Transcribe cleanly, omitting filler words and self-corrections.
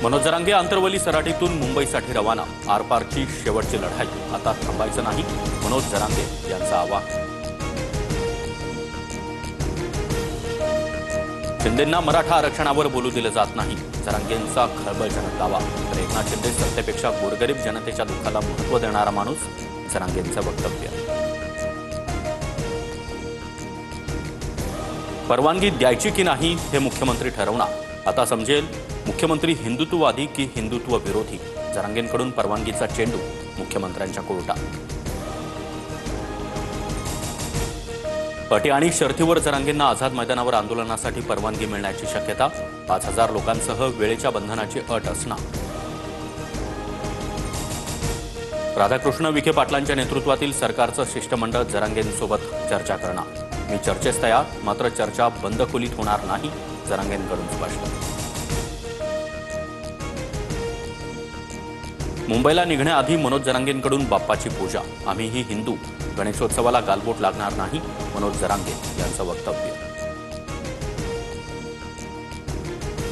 मनोज जरांगे आंतरवली सराटीतून मुंबईसाठी रवाना। आरपारची शेवटची लढाई, आता थांबायचं नाही, मनोज जरांगे यांचा आवाहन। शिंदेंना मराठा आरक्षणावर बोलू दिलं जात नाही, जरांगेंचा खळबळजनक दावा। तर एकनाथ शिंदे सत्तेपेक्षा गोरगरीब जनतेच्या दुःखाला महत्त्व देणारा माणूस, जरांगेंचं वक्तव्य। परवानगी द्यायची की नाही हे मुख्यमंत्री ठरवणार, आता समजेल मुख्यमंत्री हिंदुत्ववादी की हिंदुत्व विरोधी। जरांगेंकडून परवानगीचा चेंडू मुख्यमंत्र्यांच्या कोर्टात। अटी आणि शर्थीवर जरांगेंना आझाद मैदानावर आंदोलनासाठी परवानगी मिळण्याची शक्यता। 5000 लोकांसह वेळेच्या बंधनाची अट असणार। राधाकृष्ण विखे पाटलांच्या नेतृत्वातील सरकारचं शिष्टमंडळ जरांगेंसोबत चर्चा करणार। मी चर्चेस तयार, मात्र चर्चा बंद खोलीत होणार नाही, जरांगेंकडून स्पष्ट। मुंबईला निघण्याआधी मनोज जरांगेंकडून बाप्पाची पूजा। आम्हीही हिंदू, गणेशोत्सवाला गालबोट लागणार नाही, मनोज जरांगे यांचं वक्तव्य।